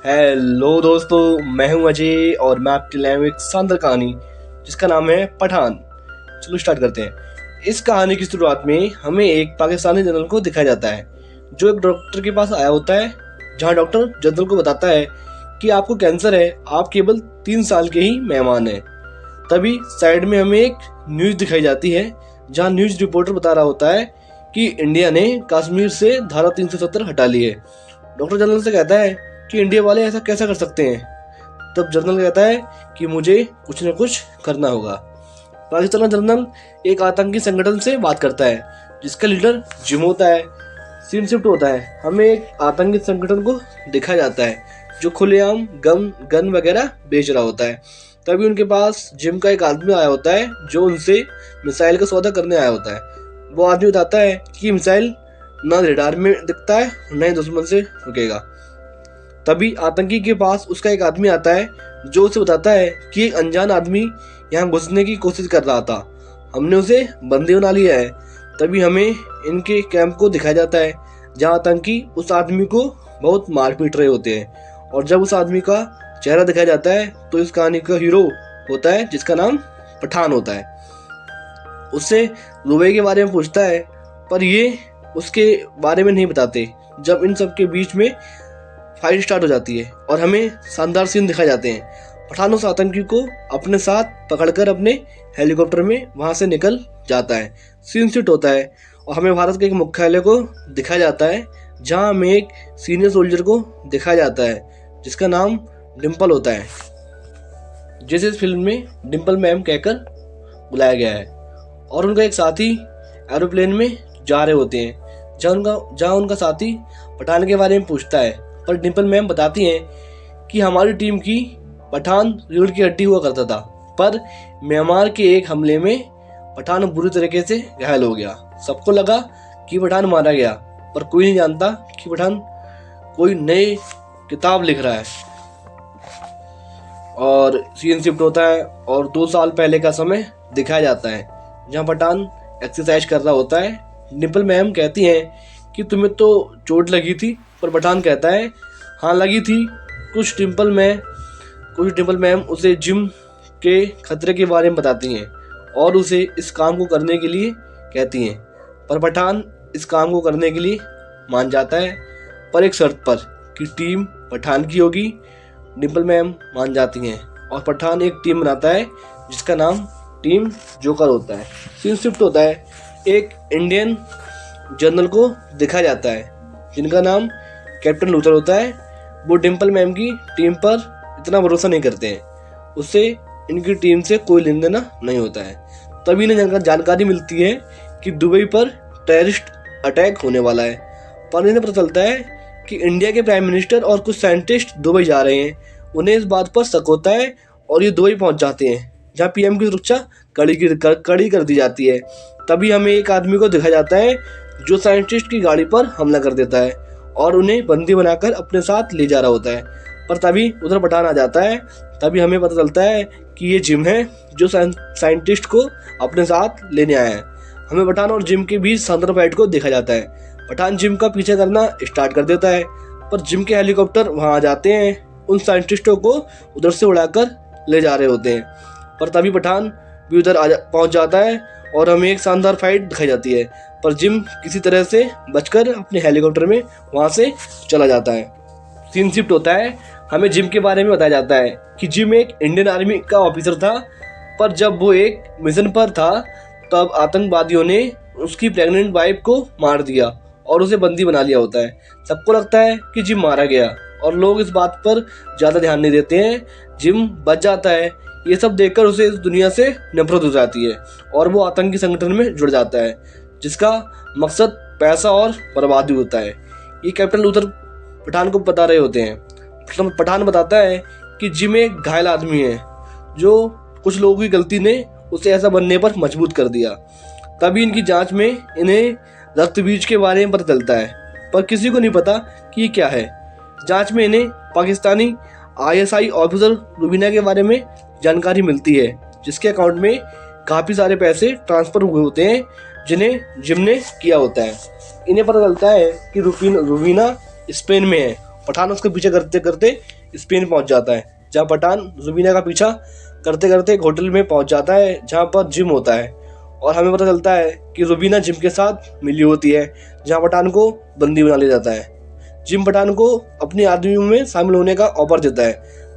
Hello दोस्तों, मैं हूं अजय और मैं आपके लिए एक शानदार कहानी जिसका नाम है पठान। चलो स्टार्ट करते हैं। इस कहानी की शुरुआत में हमें एक पाकिस्तानी जनरल को दिखाया जाता है जो एक डॉक्टर के पास आया होता है, जहां डॉक्टर जनरल को बताता है कि आपको कैंसर है, आप केवल 3 साल के ही मेहमान हैं। तभी साइड में हमें एक न्यूज़ दिखाई जाती है जहां न्यूज़ रिपोर्टर बता रहा होता है कि इंडिया ने कश्मीर से धारा 370 हटा ली है। डॉक्टर जनरल से कहता है कि इंडिया वाले ऐसा कैसा कर सकते हैं। तब जनरल कहता है कि मुझे कुछ न कुछ करना होगा। पाकिस्तान जनरल एक आतंकी संगठन से बात करता है जिसका लीडर जिम होता है। सीन शिफ्ट होता है, हमें एक आतंकी संगठन को दिखाया जाता है जो खुलेआम गन वगैरह बेच रहा होता है। तभी उनके पास जिम का एक आदमी आया होता है जो उनसे मिसाइल का सौदा करने आया होता है। वो आदमी बताता है कि मिसाइल ना रेडार में दिखता है, न ही दुश्मन से रुकेगा। तभी आतंकी के पास उसका एक आदमी आता है जो उसे बताता है कि एक अनजान आदमी यहाँ घुसने की कोशिश कर रहा था, हमने उसे बंदी बना लिया है। तभी हमें इनके कैंप को दिखाया जाता है जहाँ आतंकी उस आदमी को बहुत मार पीट रहे होते हैं। और जब उस आदमी का चेहरा दिखाया जाता है तो इस कहानी का हीरो होता है जिसका नाम पठान होता है। उससे दुबई के बारे में पूछता है पर ये उसके बारे में नहीं बताते। जब इन सब के बीच में फाइट स्टार्ट हो जाती है और हमें शानदार सीन दिखाए जाते हैं। पठान उस आतंकी को अपने साथ पकड़कर अपने हेलीकॉप्टर में वहां से निकल जाता है। सीन शिफ्ट होता है और हमें भारत के एक मुख्यालय को दिखाया जाता है जहां हमें एक सीनियर सोल्जर को दिखाया जाता है जिसका नाम डिम्पल होता है, जिसे इस फिल्म में डिम्पल मैम कहकर बुलाया गया है। और उनका एक साथी एरोप्लेन में जा रहे होते हैं जहाँ उनका साथी पठान के बारे में पूछता है। पर डिम्पल मैम बताती हैं कि हमारी टीम की पठान रीढ़ की हड्डी हुआ करता था, पर म्यांमार के एक हमले में पठान बुरी तरीके से घायल हो गया। सबको लगा कि पठान मारा गया, पर कोई नहीं जानता कि पठान कोई नई किताब लिख रहा है। और सीन शिफ्ट होता है और 2 साल पहले का समय दिखाया जाता है जहाँ पठान एक्सरसाइज कर रहा होता है। डिम्पल मैम कहती हैं कि तुम्हें तो चोट लगी थी, पर पठान कहता है हाँ लगी थी। कुछ डिम्पल मैम उसे जिम के खतरे के बारे में बताती हैं और उसे इस काम को करने के लिए कहती हैं। पर पठान इस काम को करने के लिए मान जाता है, पर एक शर्त पर कि टीम पठान की होगी। डिम्पल मैम मान जाती हैं और पठान एक टीम बनाता है जिसका नाम टीम जोकर होता है। सीन शिफ्ट होता है, एक इंडियन जनरल को दिखाया जाता है जिनका नाम कैप्टन लूथर होता है। वो डिम्पल मैम की टीम पर इतना भरोसा नहीं करते हैं, उससे इनकी टीम से कोई लेन देना नहीं होता है। तभी इन्हें जानकारी मिलती है कि दुबई पर टेररिस्ट अटैक होने वाला है। पर इन्हें पता चलता है कि इंडिया के प्राइम मिनिस्टर और कुछ साइंटिस्ट दुबई जा रहे हैं। उन्हें इस बात पर शक होता है और ये दुबई पहुंच जाते हैं जहाँ पीएम की सुरक्षा कड़ी कर दी जाती है। तभी हमें एक आदमी को दिखाया जाता है जो साइंटिस्ट की गाड़ी पर हमला कर देता है और उन्हें बंदी बनाकर अपने साथ ले जा रहा होता है। पर तभी उधर पठान आ जाता है। तभी हमें पता चलता है कि ये जिम है जो साइंटिस्ट को अपने साथ लेने आया है। हमें पठान और जिम के बीच शानदार फाइट को देखा जाता है। पठान जिम का पीछा करना स्टार्ट कर देता है, पर जिम के हेलीकॉप्टर वहाँ आ जाते हैं, उन साइंटिस्टों को उधर से उड़ाकर ले जा रहे होते हैं। पर तभी पठान भी उधर पहुँच जाता है और हमें एक शानदार फाइट दिखाई जाती है। पर जिम किसी तरह से बचकर अपने हेलीकॉप्टर में वहाँ से चला जाता है। सीन शिफ्ट होता है, हमें जिम के बारे में बताया जाता है कि जिम एक इंडियन आर्मी का ऑफिसर था, पर जब वो एक मिशन पर था तब आतंकवादियों ने उसकी प्रेग्नेंट वाइफ को मार दिया और उसे बंदी बना लिया होता है। सबको लगता है कि जिम मारा गया और लोग इस बात पर ज़्यादा ध्यान नहीं देते हैं। जिम बच जाता है। ये सब देखकर उसे इस दुनिया से नफरत हो जाती है और वो आतंकी संगठन में जुड़ जाता है जिसका मकसद पैसा और बर्बादी होता है। ये कैप्टन लूथर पठान को बता रहे होते हैं। पठान बताता है कि जिम एक घायल आदमी है जो कुछ लोगों की गलती ने उसे ऐसा बनने पर मजबूर कर दिया। तभी इनकी जांच में इन्हें रक्त बीज के बारे में पता चलता है, पर किसी को नहीं पता कि ये क्या है। जांच में इन्हें पाकिस्तानी ISI ऑफिसर रुबीना के बारे में जानकारी मिलती है जिसके अकाउंट में काफ़ी सारे पैसे ट्रांसफ़र हुए होते हैं जिन्हें जिम ने किया होता है। इन्हें पता चलता है कि रुबीना स्पेन में है पठान उसके पीछे करते करते स्पेन पहुंच जाता है, जहाँ पठान रुबीना का पीछा करते करते एक होटल में पहुंच जाता है जहाँ पर जिम होता है। और हमें पता चलता है कि रुबीना जिम के साथ मिली होती है, जहाँ पठान को बंदी बना लिया जाता है। जिम पठान को अपनी आर्मी में शामिल होने का ऑफर देता है,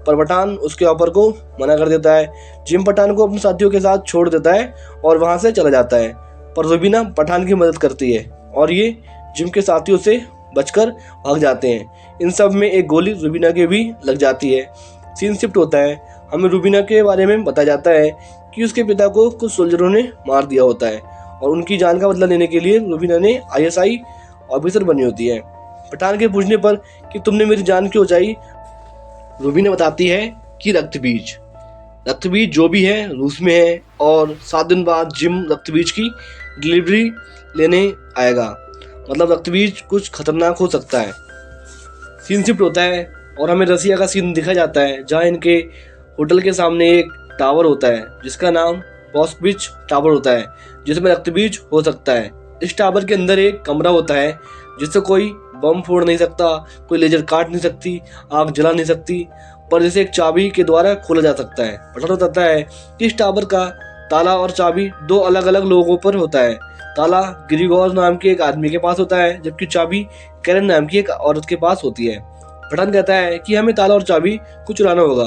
पर पठान उसके ऑफर को मना कर देता है। जिम पठान को अपने साथियों के साथ छोड़ देता है और वहाँ से चला जाता है, पर रुबीना पठान की मदद करती है और ये जिम के साथियों से बचकर भाग जाते हैं। इन सब में एक गोली रुबीना के भी लग जाती है। सीन शिफ्ट होता है, हमें रुबीना के बारे में बताया जाता है कि उसके पिता को कुछ सोल्जरों ने मार दिया होता है और उनकी जान का बदला लेने के लिए रुबीना ने ISI ऑफिसर बनी होती है। पठान के पूछने पर कि तुमने मेरी जान क्यों बचाई, रुबीना बताती है कि रक्त बीज जो भी है रूस में है और 7 दिन बाद जिम रक्त बीज की डिलीवरी लेने आएगा, मतलब रक्त बीज कुछ खतरनाक हो सकता है। सीन शिफ्ट होता है और हमें रसिया का सीन दिखा जाता है, जहाँ इनके होटल के सामने एक टावर होता है जिसका नाम बॉस्बिच टावर होता है, जिसमें रक्त बीज हो सकता है। इस टावर के अंदर एक कमरा होता है जिससे कोई बम फोड़ नहीं सकता, कोई लेजर काट नहीं सकती, आग जला नहीं सकती, पर जिसे एक चाबी के द्वारा खोला जा सकता है। पता बताता है कि इस टावर का ताला और चाबी 2 अलग अलग लोगों पर होता है। ताला ग्रिगोर नाम के एक आदमी के पास होता है, जबकि चाबी कैरन नाम की एक औरत के पास होती है। पठान कहता है कि हमें ताला और चाबी को चुराना होगा,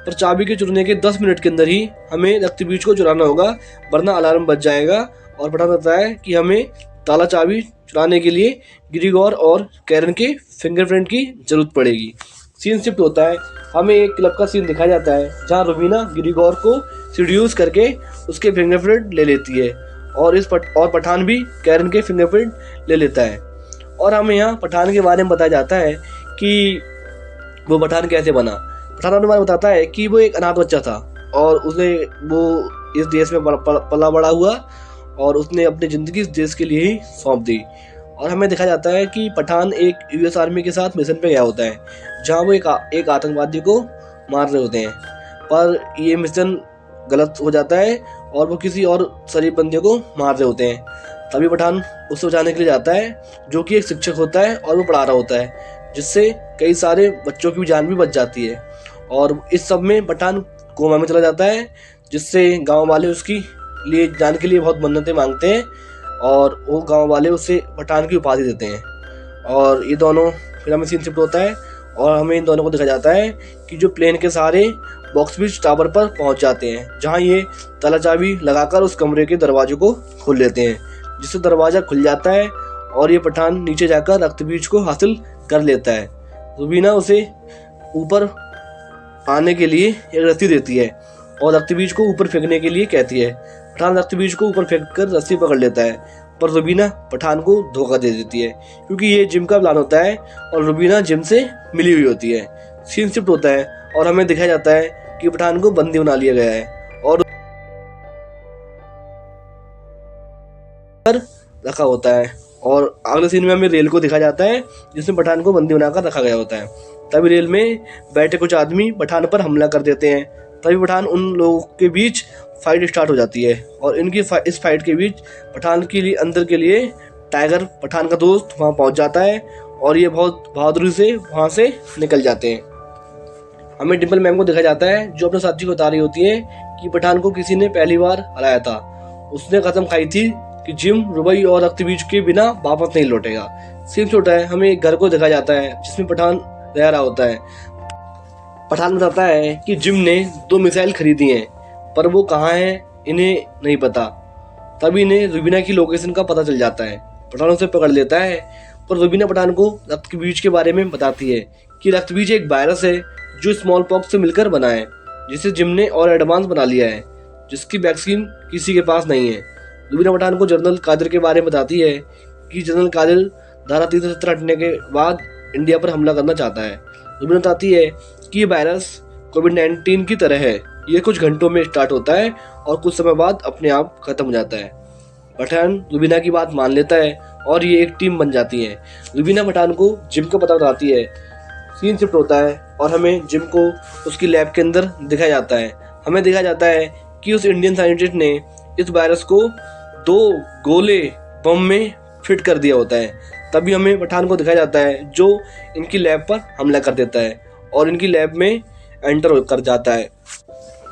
पर चाबी के चुराने के 10 मिनट के अंदर ही हमें रक्त बीज को चुराना होगा, वरना अलार्म बज जाएगा। और पठान कहता है कि हमें ताला चाबी चुराने के लिए ग्रिगोर और कैरन के फिंगरप्रिंट की जरूरत पड़ेगी। सीन शिफ्ट होता है, हमें एक क्लब का सीन दिखाया जाता है जहाँ रुबीना ग्रिगोर को सीड्यूस करके उसके फिंगरप्रिंट ले लेती है और पठान भी कैरन के फिंगरप्रिंट ले लेता है। और हमें यहाँ पठान के बारे में बताया जाता है कि वो पठान कैसे बना। पठान अपने बारे में बताता है कि वो एक अनाथ बच्चा था और वो इस देश में पला बड़ा हुआ और उसने अपनी ज़िंदगी इस देश के लिए ही सौंप दी। और हमें दिखाया जाता है कि पठान एक US आर्मी के साथ मिशन पे गया होता है, जहाँ वो एक आतंकवादी को मार रहे होते हैं, पर ये मिशन गलत हो जाता है और वो किसी और शरीफ बंदे को मार रहे होते हैं। तभी पठान उससे बचाने के लिए जाता है, जो कि एक शिक्षक होता है और वो पढ़ा रहा होता है, जिससे कई सारे बच्चों की जान भी बच जाती है। और इस सब में पठान कोमा में चला जाता है, जिससे गाँव वाले उसकी लिए जान के लिए बहुत मन्नतें मांगते हैं और वो गांव वाले उसे पठान की उपाधि देते हैं। और ये दोनों फिर हमें सीन शिफ्ट होता है और हमें इन दोनों को दिखाया जाता है कि जो प्लेन के सहारे बॉक्सबिच टावर पर पहुंच जाते हैं, जहां ये ताला चाबी लगाकर उस कमरे के दरवाजे को खोल लेते हैं, जिससे दरवाज़ा खुल जाता है और ये पठान नीचे जाकर रक्तबीज को हासिल कर लेता है। रुबीना उसे ऊपर आने के लिए एक रस्सी देती है और रक्तबीज को ऊपर फेंकने के लिए कहती है। पठान रक्तबीज को ऊपर फेंककर रस्सी पकड़ लेता है, पर रुबीना पठान को धोखा दे देती है, क्योंकि ये जिम का प्लान होता है और रुबीना जिम से मिली हुई होती है। सीन शिफ्ट होता है और हमें दिखाया जाता है कि पठान को बंदी बना लिया गया है और रखा होता है। और अगले सीन में हमें रेल को दिखाया जाता है, जिसमें पठान को बंदी बनाकर रखा गया होता है। तभी रेल में बैठे कुछ आदमी पठान पर हमला कर देते हैं। तभी पठान उन लोगों के बीच फाइट स्टार्ट हो जाती है और इस फाइट के बीच पठान के लिए अंदर के लिए टाइगर पठान का दोस्त वहाँ पहुँच जाता है और ये बहुत बहादुरी से वहाँ से निकल जाते हैं। हमें डिम्पल मैम को दिखाया जाता है, जो अपने साथी को बता रही होती है कि पठान को किसी ने पहली बार हराया था। उसने कसम खाई थी कि जिम, रुबई और रक्तबीज के बिना वापस नहीं लौटेगा। सीन छोटा है, हमें एक घर को दिखाया जाता है जिसमें पठान रह रहा होता है। पठान बताता है कि जिम ने 2 मिसाइल खरीदी हैं, पर वो कहाँ हैं इन्हें नहीं पता। तभी इन्हें रुबीना की लोकेशन का पता चल जाता है। पठान उसे पकड़ लेता है, पर रुबीना पठान को रक्तबीज के बारे में बताती है कि रक्तबीज एक वायरस है जो स्मॉल पॉक्स से मिलकर बना है, जिसे जिम ने और एडवांस बना लिया है, जिसकी वैक्सीन किसी के पास नहीं है। रुबीना पठान को जनरल कादिर के बारे में बताती है कि जनरल कादिर धारा 370 हटने के बाद इंडिया पर हमला करना चाहता है। रुबीना बताती है कि ये वायरस कोविड-19 की तरह है, ये कुछ घंटों में स्टार्ट होता है और कुछ समय बाद अपने आप खत्म हो जाता है। पठान रुबीना की बात मान लेता है और ये एक टीम बन जाती है। रुबीना पठान को जिम का पता बताती है। सीन शिफ्ट होता है और हमें जिम को उसकी लैब के अंदर दिखाया जाता है। हमें दिखाया जाता है कि उस इंडियन साइंटिस्ट ने इस वायरस को 2 गोले बम में फिट कर दिया होता है, तभी हमें पठान को दिखाया जाता है जो इनकी लैब पर हमला कर देता है और इनकी लैब में एंटर कर जाता है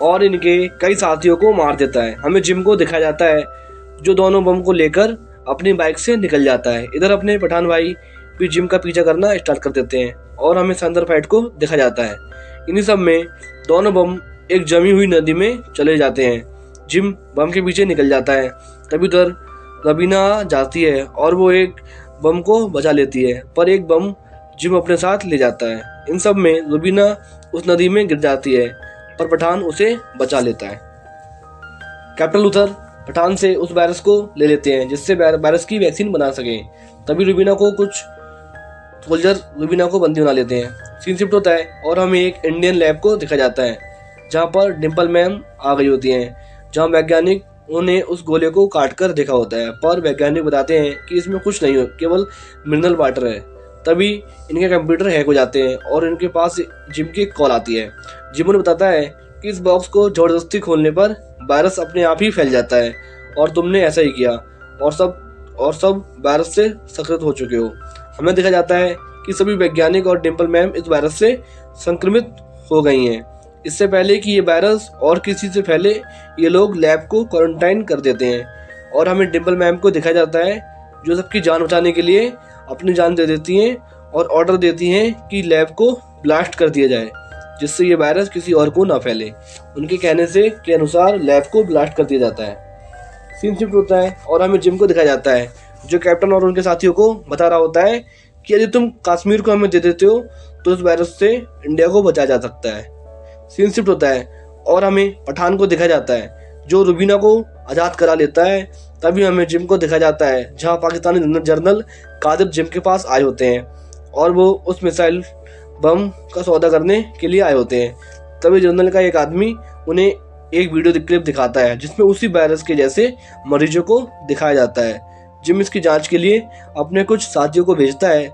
और इनके कई साथियों को मार देता है। हमें जिम को दिखाया जाता है जो दोनों बम को लेकर अपनी बाइक से निकल जाता है। इधर अपने पठान भाई भी जिम का पीछा करना स्टार्ट कर देते हैं और हमें शानदार फाइट को दिखाया जाता है। इन्हीं सब में दोनों बम एक जमी हुई नदी में चले जाते हैं। जिम बम के पीछे निकल जाता है। तभी उधर रबीना जाती है और वो एक बम को बचा लेती है, पर एक बम जिम अपने साथ ले जाता है। इन सब में रबीना उस नदी में गिर जाती है पर पठान उसे बचा लेता है। कैप्टन लूथर पठान से उस वायरस को ले लेते हैं जिससे वायरस की वैक्सीन बना सकें। तभी रुबीना को कुछ सोल्जर रुबीना को बंदी बना लेते हैं। सीन शिफ्ट होता है और हमें एक इंडियन लैब को दिखाया जाता है जहाँ पर डिम्पल मैम आ गई होती हैं, जहाँ वैज्ञानिक उन्हें उस गोले को काट कर देखा होता है, पर वैज्ञानिक बताते हैं कि इसमें कुछ नहीं हो, केवल मिनरल वाटर है। तभी इनके कंप्यूटर हैक हो जाते हैं और इनके पास जिम की कॉल आती है। जिम उन्हें बताता है कि इस बॉक्स को जबरदस्ती खोलने पर वायरस अपने आप ही फैल जाता है और तुमने ऐसा ही किया और सब वायरस से संक्रमित हो चुके हो। हमें देखा जाता है कि सभी वैज्ञानिक और डिम्पल मैम इस वायरस से संक्रमित हो गई हैं। इससे पहले कि ये वायरस और किसी से फैले ये लोग लैब को क्वारंटाइन कर देते हैं और हमें डिम्पल मैम को दिखाया जाता है जो सबकी जान बचाने के लिए अपनी जान दे देती हैं और ऑर्डर देती हैं कि लैब को ब्लास्ट कर दिया जाए जिससे ये वायरस किसी और को ना फैले। उनके कहने से के अनुसार लैब को ब्लास्ट कर दिया जाता है। सीन शिफ्ट होता है और हमें जिम को दिखाया जाता है जो कैप्टन और उनके साथियों को बता रहा होता है कि यदि तुम कश्मीर को हमें दे देते हो तो इस वायरस से इंडिया को बचाया जा सकता है। सीन शिफ्ट होता है और हमें पठान को दिखाया जाता है जो रुबीना को आज़ाद करा लेता है। तभी हमें जिम को दिखाया जाता है जहां पाकिस्तानी जनरल कादिर जिम के पास आए होते हैं और वो उस मिसाइल बम का सौदा करने के लिए आए होते हैं। तभी जनरल का एक आदमी उन्हें एक वीडियो क्लिप दिखाता है जिसमें उसी वायरस के जैसे मरीजों को दिखाया जाता है। जिम इसकी जांच के लिए अपने कुछ साथियों को भेजता है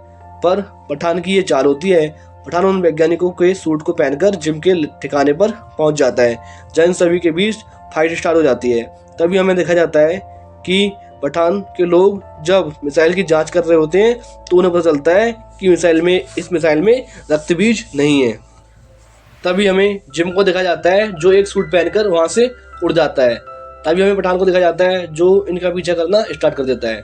पर पठान की ये चाल होती है। पठान उन वैज्ञानिकों के सूट को पहनकर जिम के ठिकाने पर पहुंच जाता है जहाँ इन सभी के बीच फाइट स्टार्ट हो जाती है। तभी हमें देखा जाता है कि पठान के लोग जब मिसाइल की जांच कर रहे होते हैं तो उन्हें पता चलता है कि इस मिसाइल में रक्त बीज नहीं है। तभी हमें जिम को देखा जाता है जो एक सूट पहनकर वहां से उड़ जाता है। तभी हमें पठान को देखा जाता है जो इनका पीछा करना स्टार्ट कर देता है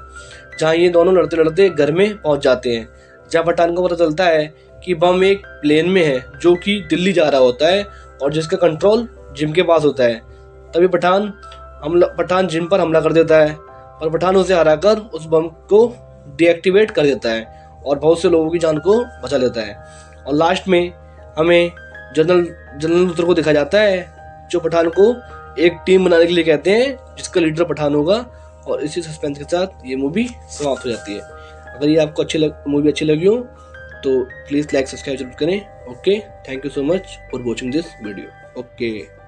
जहाँ ये दोनों लड़ते लड़ते घर में पहुंच जाते हैं जहाँ पठान को पता चलता है कि बम एक प्लेन में है जो कि दिल्ली जा रहा होता है और जिसका कंट्रोल जिम के पास होता है। तभी पठान जिम पर हमला कर देता है पर पठान उसे हराकर उस बम को डीएक्टिवेट कर देता है और बहुत से लोगों की जान को बचा लेता है। और लास्ट में हमें जनरल लूथर को दिखाया जाता है जो पठान को एक टीम बनाने के लिए कहते हैं जिसका लीडर पठान होगा और इसी सस्पेंस के साथ ये मूवी समाप्त हो जाती है। अगर ये आपको मूवी अच्छी लगी हो तो प्लीज़ लाइक सब्सक्राइब जरूर करें। Okay, thank you so much for watching this video. Okay.